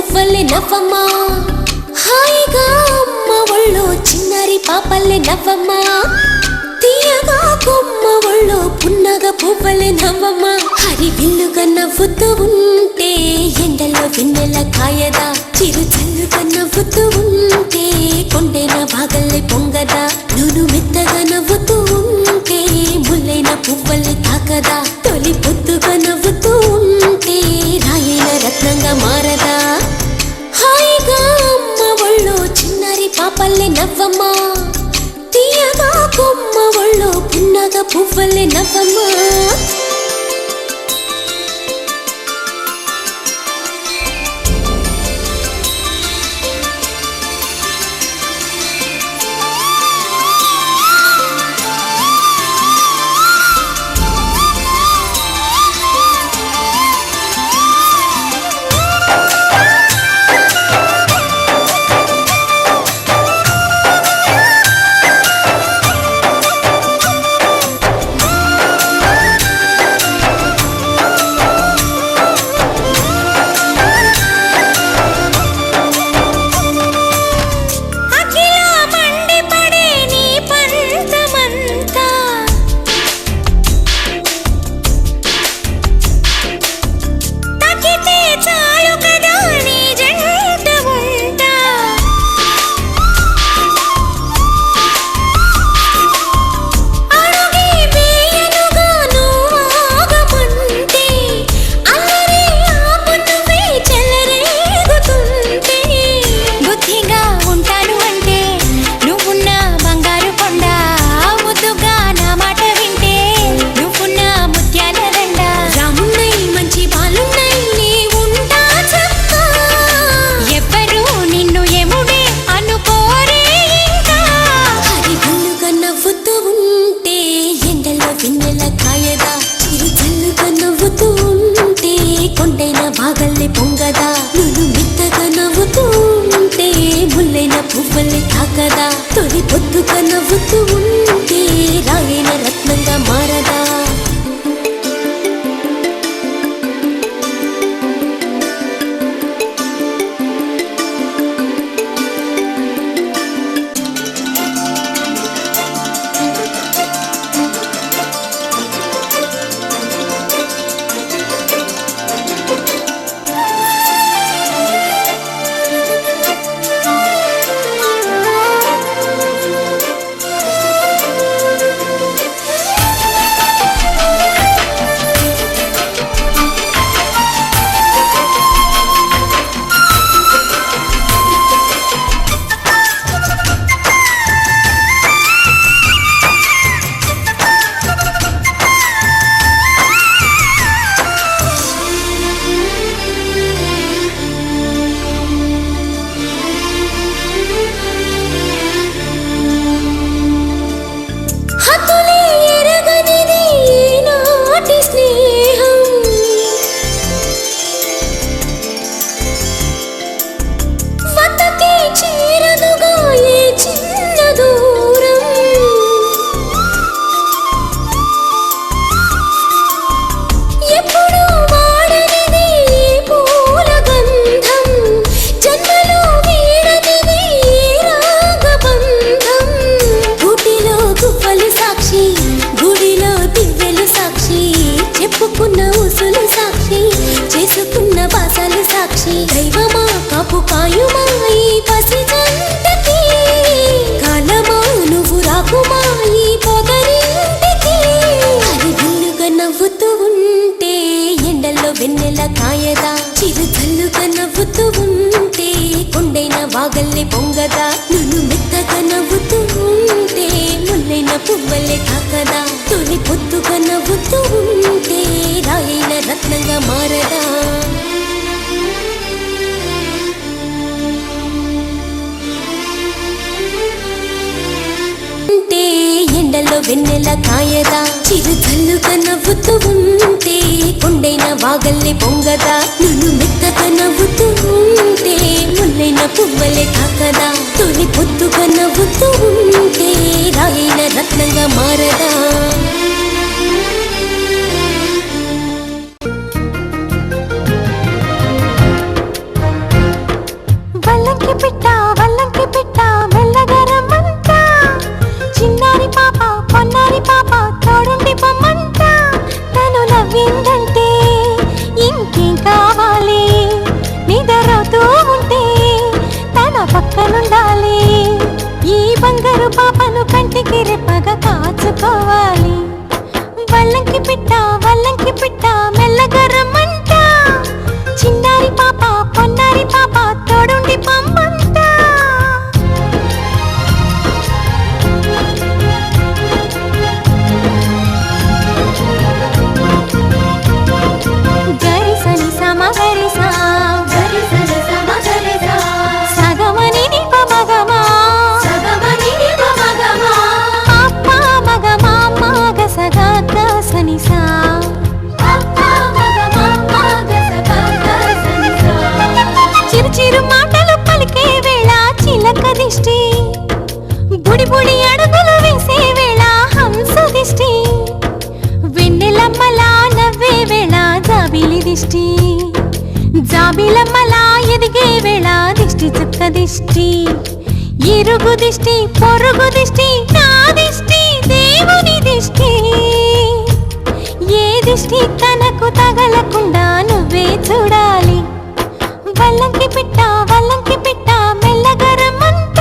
పువ్వల్లే నవ్వమ్మా హాయిగా అమ్మ ఒళ్ళో చిన్నారి పాపల్లే నవ్వమ్మా తీయగా కొమ్మ ఒళ్ళో పున్నగ పువ్వల్లే నవ్వమ్మా హరి విల్లుగా నవ్వుతూ ఉంటే ఎండలో వెన్నెల కాయదా చిరు చల్లుగా నవ్వుతూ ఉంటే కొండైన భాగల్లే పొంగదా నూను మెత్తగా నవ్వుతూ ఉంటే ముల్లైన పువ్వల్లే తాకదా తొలి పొద్దుగా నవ్వుతూ ఉంటే రాయైన రత్నంగా మారదా హాయిగా అమ్మ ఒళ్ళో చిన్నారి పాపల్లే నవ్వమ్మా తీయగా కొమ్మ ఒళ్ళో పున్నగ పువ్వల్లే నవ్వమ్మా పువ్వల్లే తాకదా తొలి పొద్దుగా నవ్వుతూ ఉంటే రాయైన రత్నంగా మారదా దైవమా కాపు కాయుమా ఈ పసి జంటకి కాలమా నువ్వు రాకుమా ఈ పొగరింటికి హరి విల్లుగా నవ్వుతూ ఉంటే ఎండల్లో వెన్నెల కాయదా చిరు చల్లుగా నవ్వుతూ ఉంటే కొండైన వాగల్లే పొంగదా నును మెత్తగా నవ్వుతూ ఉంటే ముల్లైన పువ్వల్లే తాకదా తొలి పొద్దుగా నవ్వుతూ ఉంటే రాయైన రత్నంగా మారదా ఎండల్లో వెన్నెల కాయదా చిరు చల్లుగా నవ్వుతూ ఉంటే కొండైన వాగల్లే పొంగదా నును మెత్తగా నవ్వుతూ ఉంటే ముల్లైన పువ్వలే తాకదా తొలి పొద్దుగా నవ్వుతూ ఉంటే రాయైన రత్నంగా మారదా బంగారు పాపను కంటికి రెప్పగా కాచుకోవాలి. వల్లంకి పిట్ట మెల్లగా రమ్మంట. చిన్నారి పాప పొన్నారి పాప తోడుండి పొమ్మంట. గరి సని సమ గరి సా సగమని నిప మగమా పాప మగమా మగ సగా గ సని సా చిరు చిరు మాటలు పలికే వేళ చిలక దిష్టి. బుడి బుడి అడుగులు వేసే వేళ హంస దిష్టి. వెన్నెలమ్మలా నవ్వే వేళ జాబిలి దిష్టి. జాబిలమ్మలా ఎదిగే వేళ దిష్టి చుక్క దిష్టి. ఇరుగు దిష్టి పొరుగు దిష్టి నా దిష్టి దేవుని దిష్టి. ఏ దిష్టి తనకు తగలకుండా నువ్వే చూడాలి. వల్లంకి పిట్ట మెల్లగా రమ్మంట.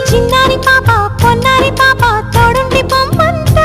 చిన్నారి పాప పొన్నారి పాప తోడుండి పొమ్మంట.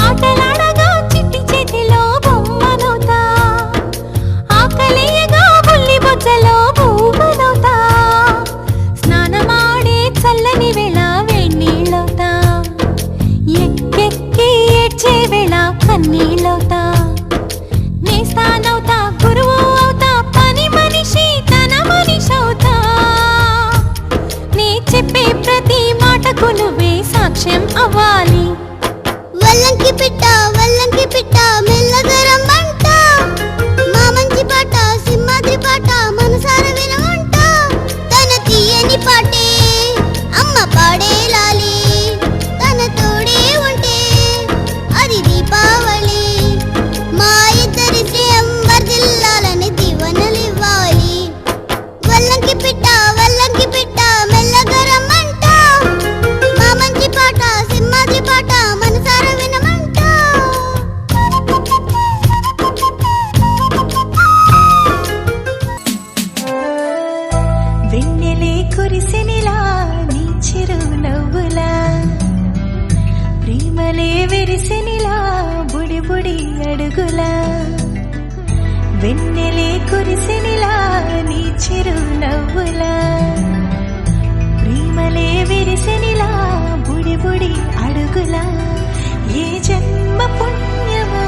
ఆటలాడగా చిట్టి చేతిలో బొమ్మనవుతా. ఆకలేయగా బుల్లి బొజ్జలో పువ్వునవుతా. స్నానమాడే చల్లని వేళ వేణీళ్ళవుతా. ఎక్కెక్కి ఏడ్చే వేళ కన్నీళ్ళవుతా. నేస్తానవుతా గురువు అవుతా. పని మనిషి తన మనిషవుతా. నీ చెప్పే ప్రతి మాటకు నువ్వే సాక్ష్యం అవ్వాలి. వల్లంకి పిట్ట మెల్లగా రమ్మంట. మా మంచి పాట సింహాద్రి పాట మనసార వినమంట. తన తీయని పాటే అమ్మ పాడే లాలి. తన తోడే ఉంటే అది దీపావళి. మా ఇద్దరి శ్రేయం వర్ధిల్లాలని దీవెనలివ్వాలి. వల్లంకి పిట్ట మెల్లగా రమ్మంట. మా మంచి పాట సింహాద్రి పాట మనసార వినమంట. వెన్నెలే కురిసినిలా నీ చిరు నవ్వులా. ప్రేమలే విరిసినిలా బుడి బుడి అడుగులా. వెన్నెలే కురిసినిలా నీ చిరు నవ్వులా. ప్రేమలే విరిసినిలా బుడి బుడి అడుగులా. ఏ జన్మ పుణ్యమో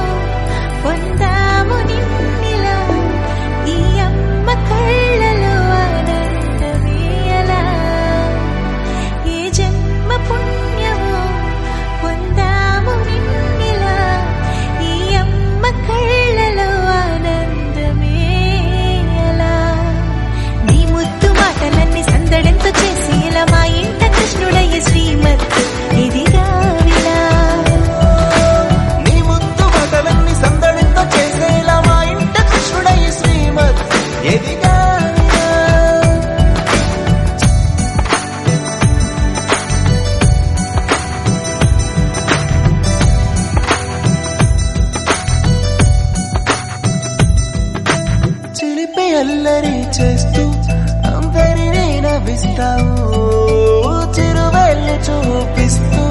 పొందాము నిన్నిలా. ఈ అమ్మ కళ్ళలో ఆనందమే అలా. ఏ జన్మ పుణ్యమో పొందాము నిన్నిలా. ఈ అమ్మ కళ్ళలో ఆనందమే అలా. నీ ముద్దు మాటలన్నీ సందడంతో చేసి ఇలా మా ఇంట కృష్ణుడయ్య శ్రీమత్ ఇదిగా విలా. నీ ముద్దు మాటలన్నీ సందడితో చేసేలా మా ఇంట కృష్ణుడయ్య శ్రీమత్ ఎదిగా. చిలిపి అల్లరి చేస్తూ అందరినీ నవ్విస్తావు. చిరువెల్లి చూపిస్తూ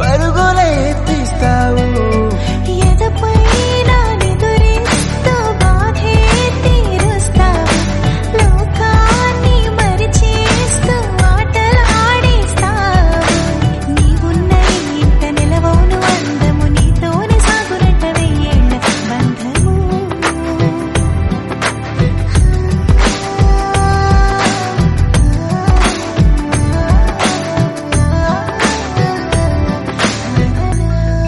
పరుగులే ఎత్తిస్తావు. ఎదపై నా నిదురిస్తూ బాధే తీరుస్తావు. లోకాన్ని మరిచేస్తూ ఆటలాడిస్తావు. నీవున్న ఇంత నిలవవును అందము. నీతోనే సాగునట వెయ్యేళ్ళ బంధము.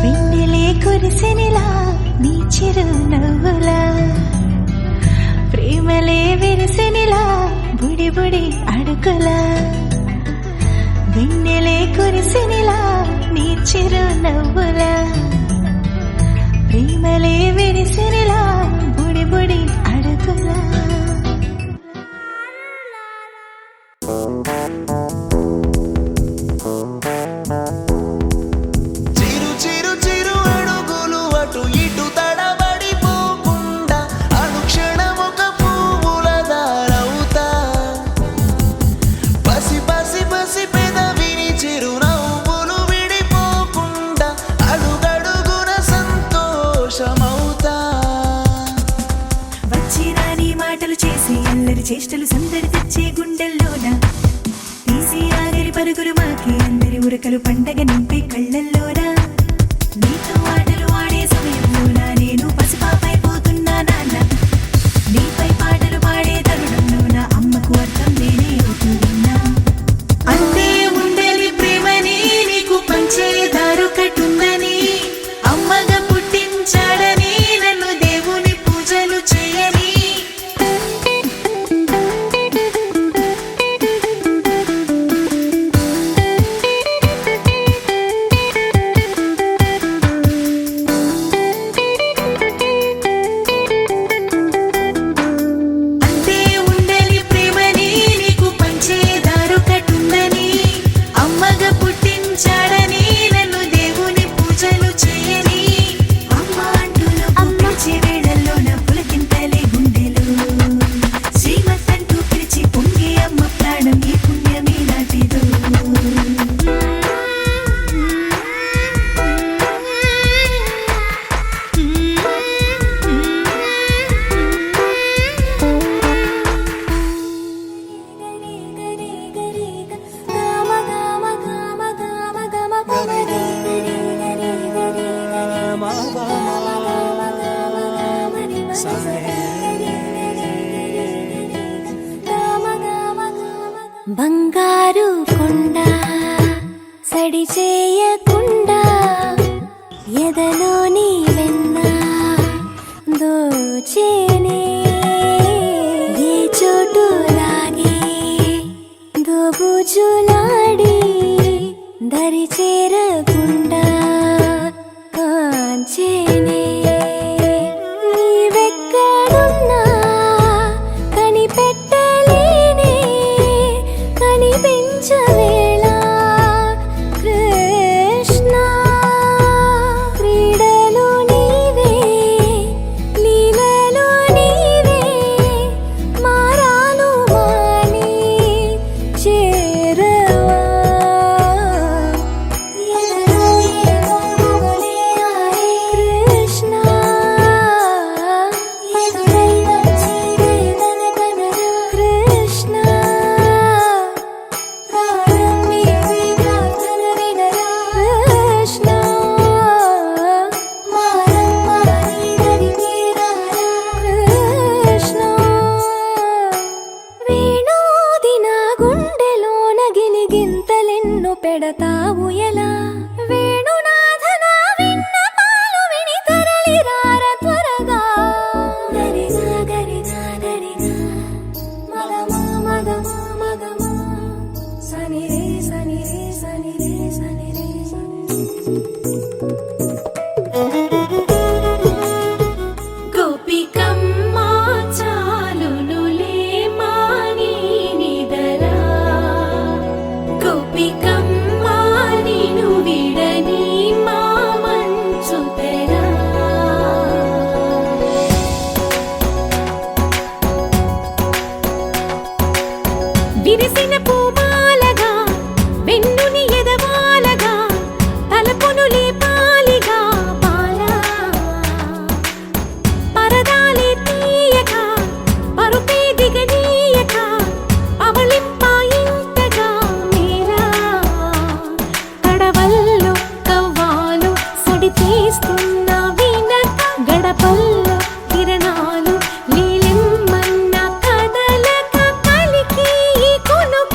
వెన్నెలే కురిసినిలా నీ చిరు నవ్వులా. ప్రేమలే విరిసినిలా బుడి బుడి అడుగులా. వెన్నెలే కురిసినిలా నీ చిరు నవ్వులా ప్రేమలే విరిసినిలా బుడి బుడి అడుగులా చిరు చిరు చిరు అడుగులు అటు ఇటు తడబడిపోకుండా అనుక్షణం ఒక పువ్వుల దారవుతా పసి పసి పసి పెదవిని చిరునవ్వులు విడిపోకుండా అడుగడుగున సంతోషమవుతా వచ్చి రాని మాటలు చేసి అల్లరి చేష్టలు సందడి తెచ్చే గుండెల్లోన తీసి ఆగరి పరుగులు మాకి అందరి ఉరకలు పండగ నింపే కళ్ళల్లోనా నీతో ఆటలు ఆడే సమయంలోన నేను పసిపాపైపోతున్నా నాన్న నీపై పాటలు పాడే తరుణంలోన అమ్మకు అర్థం నేనే అవుతున్నా అంతే ఉండని ప్రేమని నీకు పంచేదారు కట్టుందని అమ్మగా పుట్టించాడని నన్ను దేవుని పూజలు చేయని అంతే ఉండని ప్రేమని నీకు పంచేదారు కట్టుందని అమ్మగా పుట్టించాడని నన్ను దేవుని పూజలు చేయని అమ్మ అంటూలో పిలిచే వేళల్లో నా పులకింతలే గుండెలు శ్రీమతంటూ పిలిచి పొంగే అమ్మ ప్రాణం ఈ పుణ్యమే నాటిదు బంగారు కొండ సడి చేయకుండా ఎదలోని వెన్న దోచేనే ఏ చోటు లాగే దోబుజులాడి దరి చేరకుండా కాంచేనే నీవెక్కడున్నా కనిపెట్టలేనే కనిపించవేళ కృష్ణ క్రీడలు నీవే లీలలు నీవే మారాను మాని చేరవా ఎదలో ఏదో మొగలే ఆడే కృష్ణ ఎదురై వచ్చి వేదన కనరా కృష్ణ ప్రాణం నీవే ప్రార్థన వినరా కృష్ణ మారమ్మ నీ దరి తీరారా కృష్ణ వేణోది నా గుండెలోన గిలిగింతలెన్నో పెడతావు ఎలా వేణునాథన విన్నపాలు విని తరలిరార త్వరగా గరిగా గరిగా గరిగా మగమా మగమా మగమా సని రే సని రే సని రే సని రే గోపికమ్మ చాలునులే మాని నిదరా గోపికమ్మ నిను విడని మా మంచు తెరా విరిసిన పూమాలగా వెన్నుని ఎదవాలగా తలపును లేపాలిగా బాలా పరదాలే తీయక పరుపే దిగనీయక అవళింపాయింతగా మేరా కడవల్లో కవ్వాలు సడి తీస్తున్న వీణత గడపల్లో కిరణాలు నీలిమ్మన్న కదలక కలికి ఈ కొనుక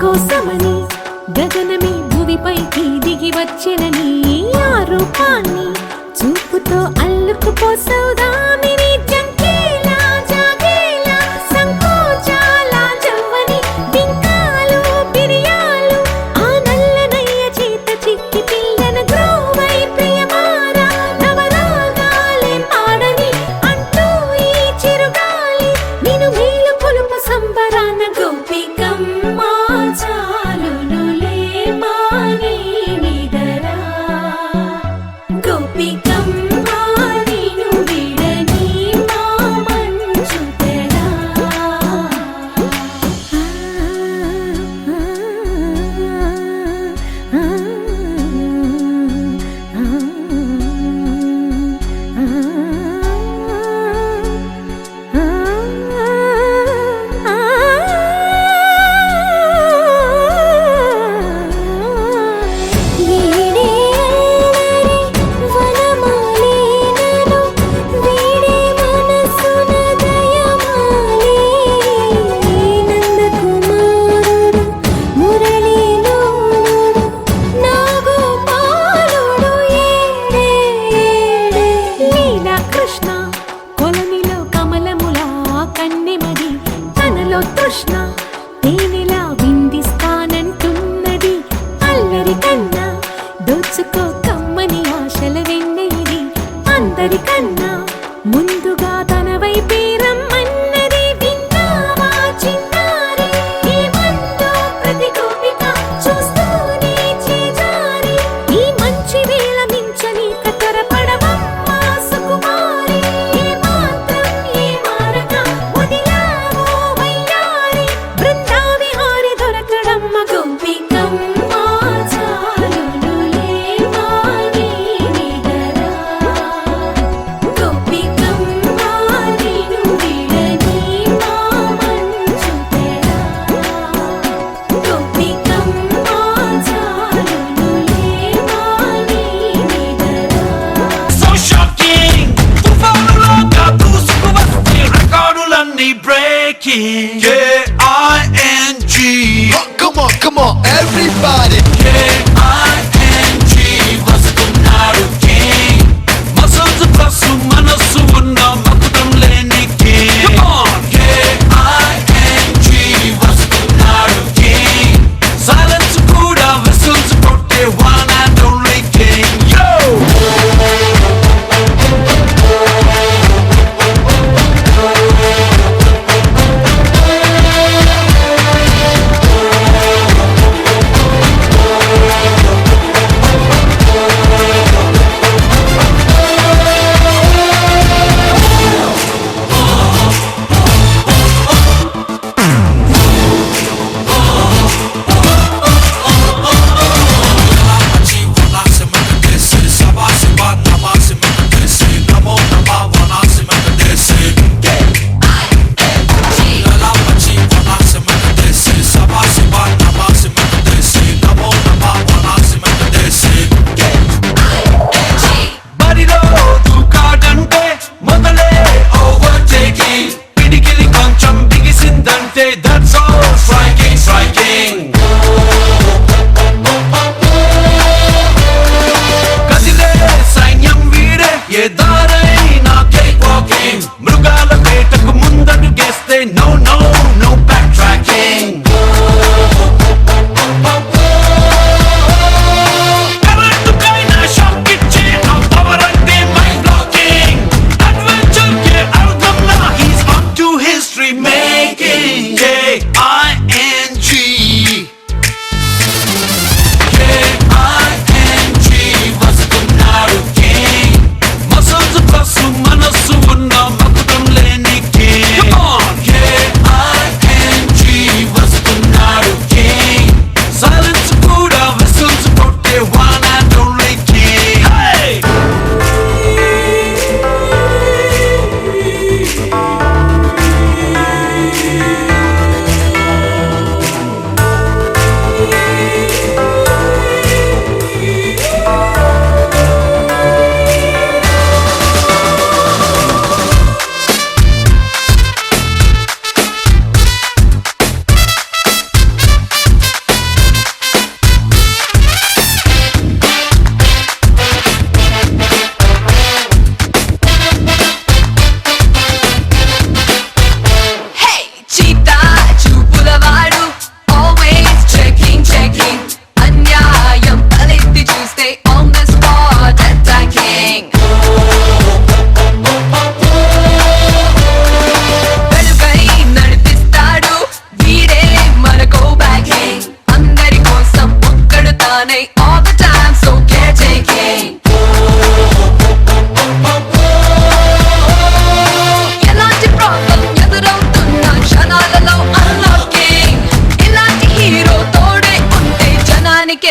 కోసమని గగనమే భూమిపైకి దిగి వచ్చెనని ఆ రూపాన్ని చూపుతో అల్లుకుపోసౌదామిని జంకేలా జాగేలా సంకోచాల జవ్వని బింకాలు బిరియాలు ఆ నల్లనయ్య చేత చిక్కి పిల్లన గ్రోవై ప్రియమారా నవరాగాలే పాడని అంటూ ఈ చిరుగాలి నిను మేలు కొలుపు సంబరాన గోపికమ్మ చాలునులే మాని నిదరా గోపికమ్మ నిను విడని మా మంచు తెరా కృష్ణ తేనెలా విందిస్తానంటున్నది అల్లరి కన్నా దోచుకో కమ్మని ఆశల వెన్నెయిది అందరికన్నా ముందుగా తన వైపే రమ్మన్నది విన్నావా చిన్నారి ఏమందో ప్రతి గోపిక చూస్తూనే చేజారి ఈ మంచి వేళ మించని కతరపడవమ్మా సుకుమారి ఏ మాత్రం ఏ మారక వదిలావో వయ్యారి బృందావిహారి దొరకడమ్మ గోపికమ్మ చాలునులే మాని నిదరా గోపికమ్మ నిను విడని మా మంచు తెరా గోపికమ్మ చాలునులే మాని నిదరా So shocking, తుఫానులాగా దూసుకువస్తే రికార్డులన్నీ breaking. K-I-N-G, Come on, everybody. K-I-N-G, వస్తున్నాడు king. Muscles plus మనస్సు ఉన్న మకుటం లేని king. Come on, K-I-N-G, వస్తున్నాడు king. Silence కూడా whistles కొట్టే one and only king. Yo!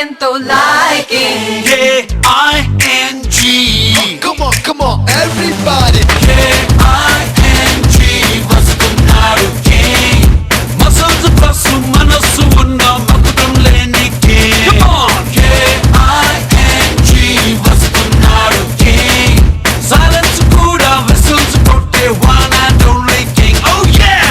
ఎంతో liking K-I-N-G Come on, everybody. K-I-N-G వస్తున్నాడు king మసల్స్ ప్లస్ మనస్సు ఉన్న మకుటం లేని king K-I-N-G వస్తున్నాడు king సైలెన్స్ కూడా whistles కొట్టే one and only king oh yeah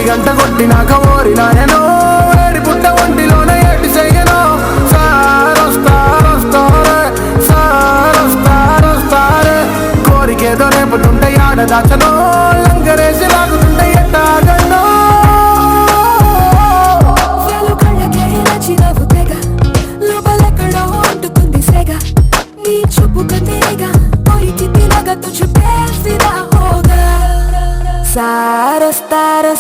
గంట కొట్టినాక ఓరినాయనో ఏడి పుట్ట ఒంటిలోనే ఏటి చెయ్యనో సారొస్తారే కోరికేదో రేపుతుంటే ఆడ దాచనో లంగరేసి లాగుతుంటే ఎట్టాగనో కళ్ళకే నచ్చినవు తెగ లోపలెక్కడో అంటుకుంది సెగ నీ చూపు కందేగా పోయికి తిరగ తుజు పేసిరా హోగా సారొస్తారే